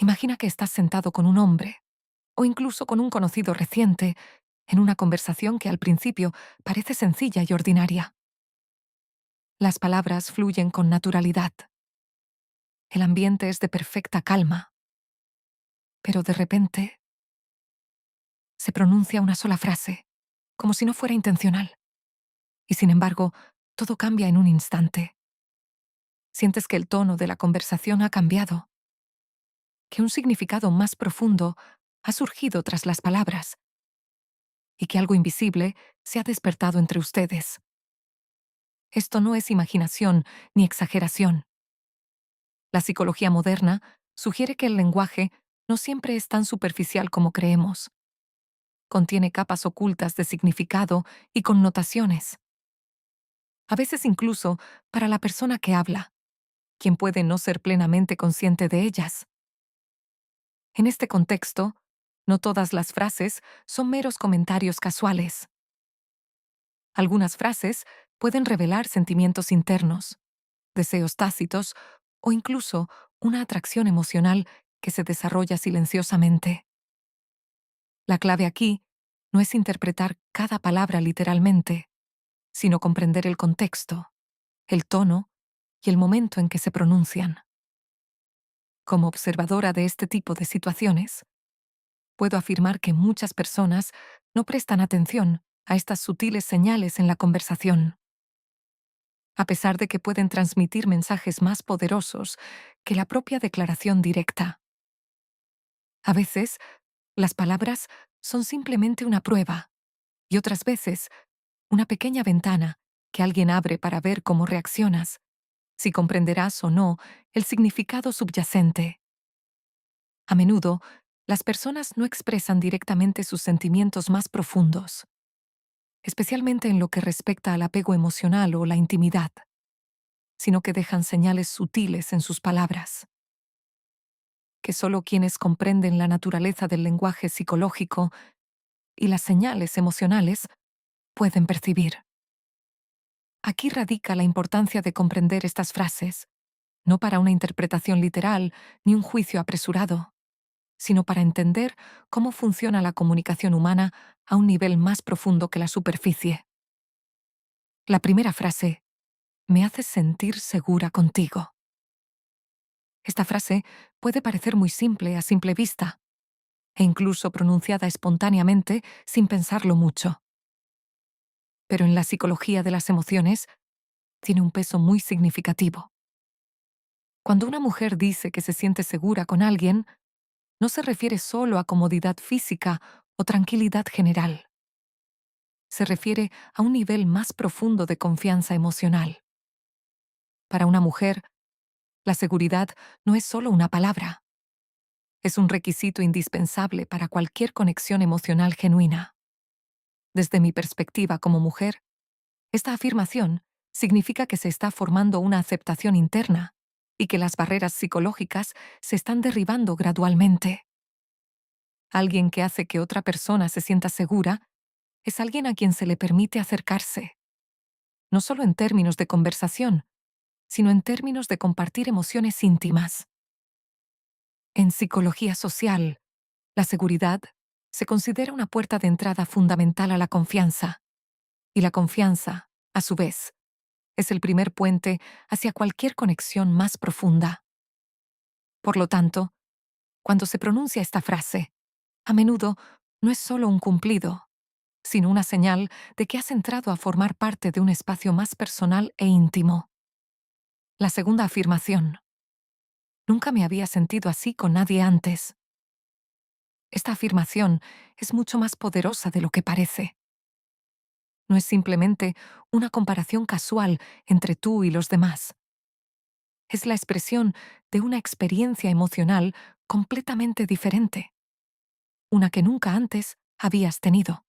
Imagina que estás sentado con un hombre, o incluso con un conocido reciente, en una conversación que al principio parece sencilla y ordinaria. Las palabras fluyen con naturalidad. El ambiente es de perfecta calma, pero de repente se pronuncia una sola frase, como si no fuera intencional. Y sin embargo, todo cambia en un instante. Sientes que el tono de la conversación ha cambiado, que un significado más profundo ha surgido tras las palabras y que algo invisible se ha despertado entre ustedes. Esto no es imaginación ni exageración. La psicología moderna sugiere que el lenguaje no siempre es tan superficial como creemos. Contiene capas ocultas de significado y connotaciones. A veces incluso para la persona que habla, quien puede no ser plenamente consciente de ellas. En este contexto, no todas las frases son meros comentarios casuales. Algunas frases pueden revelar sentimientos internos, deseos tácitos o incluso una atracción emocional que se desarrolla silenciosamente. La clave aquí no es interpretar cada palabra literalmente, sino comprender el contexto, el tono y el momento en que se pronuncian. Como observadora de este tipo de situaciones, puedo afirmar que muchas personas no prestan atención a estas sutiles señales en la conversación, a pesar de que pueden transmitir mensajes más poderosos que la propia declaración directa. A veces, las palabras son simplemente una prueba, y otras veces, una pequeña ventana que alguien abre para ver cómo reaccionas, si comprenderás o no el significado subyacente. A menudo, las personas no expresan directamente sus sentimientos más profundos, especialmente en lo que respecta al apego emocional o la intimidad, sino que dejan señales sutiles en sus palabras, que solo quienes comprenden la naturaleza del lenguaje psicológico y las señales emocionales pueden percibir. Aquí radica la importancia de comprender estas frases, no para una interpretación literal ni un juicio apresurado, sino para entender cómo funciona la comunicación humana a un nivel más profundo que la superficie. La primera frase, me haces sentir segura contigo. Esta frase puede parecer muy simple a simple vista, e incluso pronunciada espontáneamente sin pensarlo mucho. Pero en la psicología de las emociones tiene un peso muy significativo. Cuando una mujer dice que se siente segura con alguien, no se refiere solo a comodidad física o tranquilidad general. Se refiere a un nivel más profundo de confianza emocional. Para una mujer, la seguridad no es solo una palabra. Es un requisito indispensable para cualquier conexión emocional genuina. Desde mi perspectiva como mujer, esta afirmación significa que se está formando una aceptación interna y que las barreras psicológicas se están derribando gradualmente. Alguien que hace que otra persona se sienta segura es alguien a quien se le permite acercarse, no solo en términos de conversación, sino en términos de compartir emociones íntimas. En psicología social, la seguridad se considera una puerta de entrada fundamental a la confianza, y la confianza, a su vez, es el primer puente hacia cualquier conexión más profunda. Por lo tanto, cuando se pronuncia esta frase, a menudo no es solo un cumplido, sino una señal de que has entrado a formar parte de un espacio más personal e íntimo. La segunda afirmación. Nunca me había sentido así con nadie antes. Esta afirmación es mucho más poderosa de lo que parece. No es simplemente una comparación casual entre tú y los demás. Es la expresión de una experiencia emocional completamente diferente, una que nunca antes habías tenido.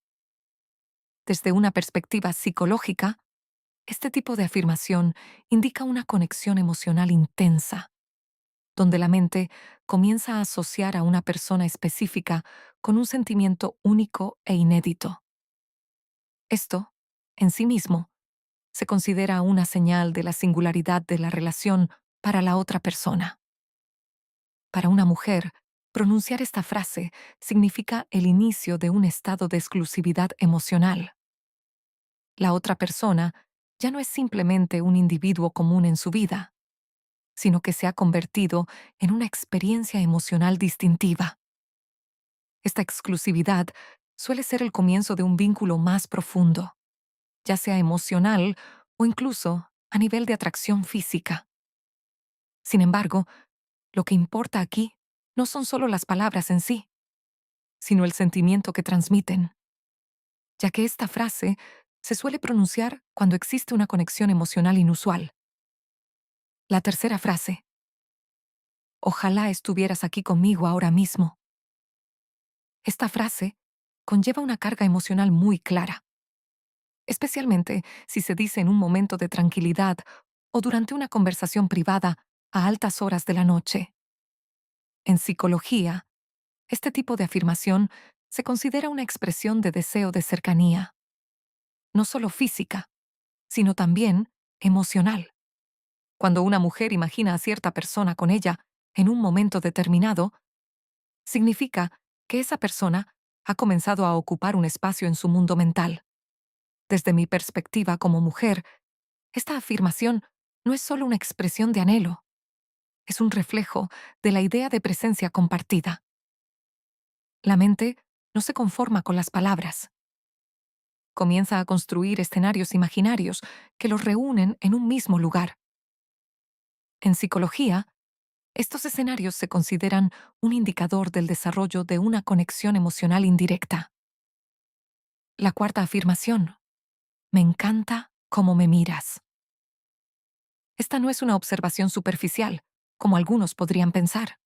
Desde una perspectiva psicológica, este tipo de afirmación indica una conexión emocional intensa, donde la mente comienza a asociar a una persona específica con un sentimiento único e inédito. Esto, en sí mismo, se considera una señal de la singularidad de la relación para la otra persona. Para una mujer, pronunciar esta frase significa el inicio de un estado de exclusividad emocional. La otra persona ya no es simplemente un individuo común en su vida, sino que se ha convertido en una experiencia emocional distintiva. Esta exclusividad suele ser el comienzo de un vínculo más profundo, ya sea emocional o incluso a nivel de atracción física. Sin embargo, lo que importa aquí no son solo las palabras en sí, sino el sentimiento que transmiten, ya que esta frase se suele pronunciar cuando existe una conexión emocional inusual. La tercera frase: ojalá estuvieras aquí conmigo ahora mismo. Esta frase conlleva una carga emocional muy clara, especialmente si se dice en un momento de tranquilidad o durante una conversación privada a altas horas de la noche. En psicología, este tipo de afirmación se considera una expresión de deseo de cercanía, no solo física, sino también emocional. Cuando una mujer imagina a cierta persona con ella en un momento determinado, significa que esa persona ha comenzado a ocupar un espacio en su mundo mental. Desde mi perspectiva como mujer, esta afirmación no es solo una expresión de anhelo, es un reflejo de la idea de presencia compartida. La mente no se conforma con las palabras. Comienza a construir escenarios imaginarios que los reúnen en un mismo lugar. En psicología, estos escenarios se consideran un indicador del desarrollo de una conexión emocional indirecta. La cuarta afirmación: me encanta cómo me miras. Esta no es una observación superficial, como algunos podrían pensar.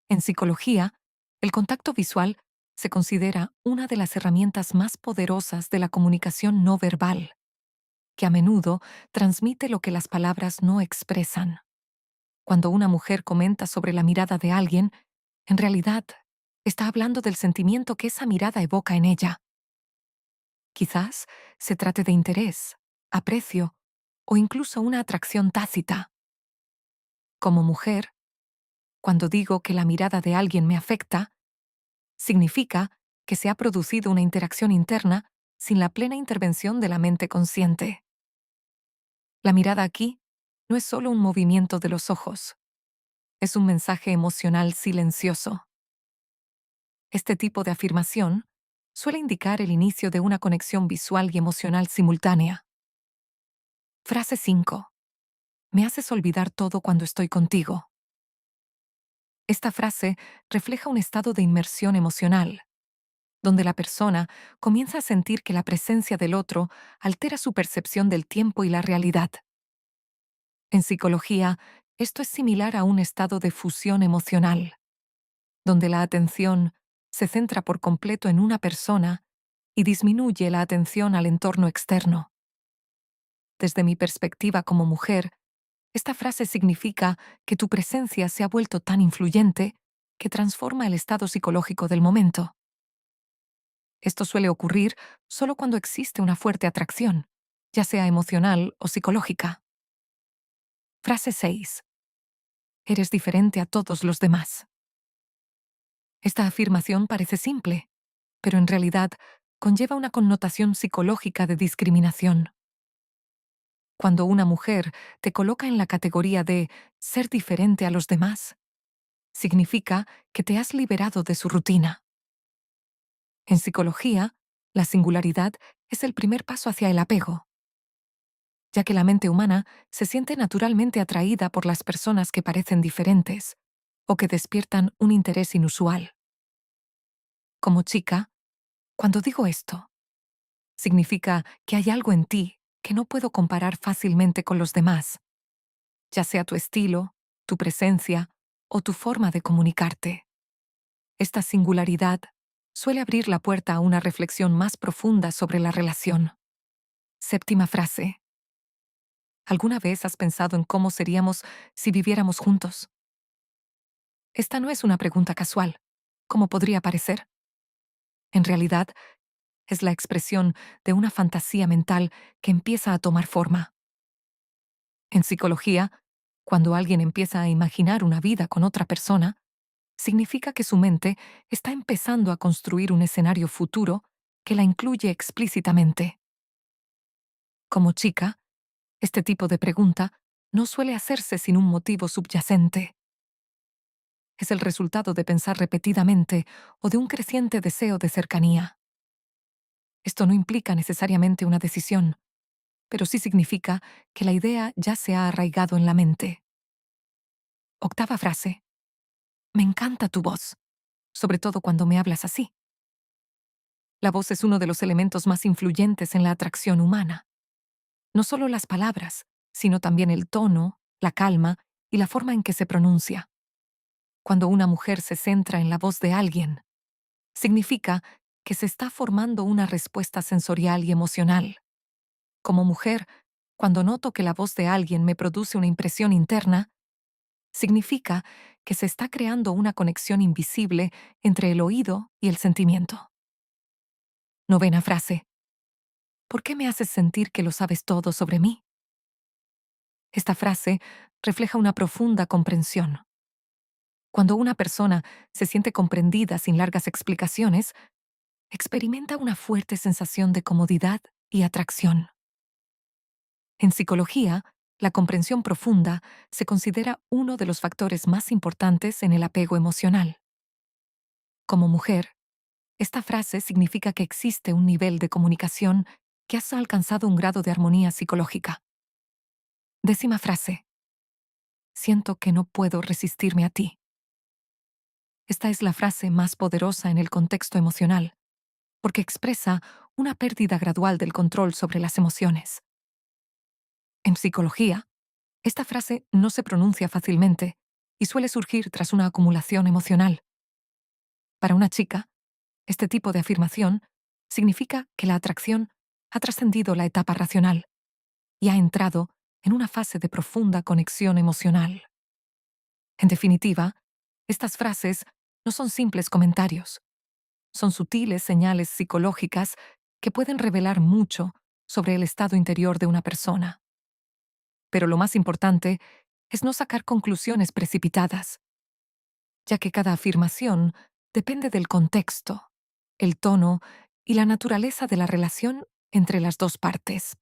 En psicología, el contacto visual se considera una de las herramientas más poderosas de la comunicación no verbal, que a menudo transmite lo que las palabras no expresan. Cuando una mujer comenta sobre la mirada de alguien, en realidad está hablando del sentimiento que esa mirada evoca en ella. Quizás se trate de interés, aprecio o incluso una atracción tácita. Como mujer, cuando digo que la mirada de alguien me afecta, significa que se ha producido una interacción interna sin la plena intervención de la mente consciente. La mirada aquí no es solo un movimiento de los ojos, es un mensaje emocional silencioso. Este tipo de afirmación suele indicar el inicio de una conexión visual y emocional simultánea. Frase 5. Me haces olvidar todo cuando estoy contigo. Esta frase refleja un estado de inmersión emocional, donde la persona comienza a sentir que la presencia del otro altera su percepción del tiempo y la realidad. En psicología, esto es similar a un estado de fusión emocional, donde la atención se centra por completo en una persona y disminuye la atención al entorno externo. Desde mi perspectiva como mujer, esta frase significa que tu presencia se ha vuelto tan influyente que transforma el estado psicológico del momento. Esto suele ocurrir solo cuando existe una fuerte atracción, ya sea emocional o psicológica. Frase 6. Eres diferente a todos los demás. Esta afirmación parece simple, pero en realidad conlleva una connotación psicológica de discriminación. Cuando una mujer te coloca en la categoría de ser diferente a los demás, significa que te has liberado de su rutina. En psicología, la singularidad es el primer paso hacia el apego, ya que la mente humana se siente naturalmente atraída por las personas que parecen diferentes o que despiertan un interés inusual. Como chica, cuando digo esto, significa que hay algo en ti que no puedo comparar fácilmente con los demás, ya sea tu estilo, tu presencia o tu forma de comunicarte. Esta singularidad suele abrir la puerta a una reflexión más profunda sobre la relación. Séptima frase. ¿Alguna vez has pensado en cómo seríamos si viviéramos juntos? Esta no es una pregunta casual, como podría parecer. En realidad, es la expresión de una fantasía mental que empieza a tomar forma. En psicología, cuando alguien empieza a imaginar una vida con otra persona, significa que su mente está empezando a construir un escenario futuro que la incluye explícitamente. Como chica, este tipo de pregunta no suele hacerse sin un motivo subyacente. Es el resultado de pensar repetidamente o de un creciente deseo de cercanía. Esto no implica necesariamente una decisión, pero sí significa que la idea ya se ha arraigado en la mente. Octava frase. Me encanta tu voz, sobre todo cuando me hablas así. La voz es uno de los elementos más influyentes en la atracción humana. No solo las palabras, sino también el tono, la calma y la forma en que se pronuncia. Cuando una mujer se centra en la voz de alguien, significa que se está formando una respuesta sensorial y emocional. Como mujer, cuando noto que la voz de alguien me produce una impresión interna, significa que se está creando una conexión invisible entre el oído y el sentimiento. Novena frase. ¿Por qué me haces sentir que lo sabes todo sobre mí? Esta frase refleja una profunda comprensión. Cuando una persona se siente comprendida sin largas explicaciones, experimenta una fuerte sensación de comodidad y atracción. En psicología, la comprensión profunda se considera uno de los factores más importantes en el apego emocional. Como mujer, esta frase significa que existe un nivel de comunicación que has alcanzado un grado de armonía psicológica. Décima frase. Siento que no puedo resistirme a ti. Esta es la frase más poderosa en el contexto emocional, porque expresa una pérdida gradual del control sobre las emociones. En psicología, esta frase no se pronuncia fácilmente y suele surgir tras una acumulación emocional. Para una chica, este tipo de afirmación significa que la atracción ha trascendido la etapa racional y ha entrado en una fase de profunda conexión emocional. En definitiva, estas frases no son simples comentarios, son sutiles señales psicológicas que pueden revelar mucho sobre el estado interior de una persona. Pero lo más importante es no sacar conclusiones precipitadas, ya que cada afirmación depende del contexto, el tono y la naturaleza de la relación entre las dos partes.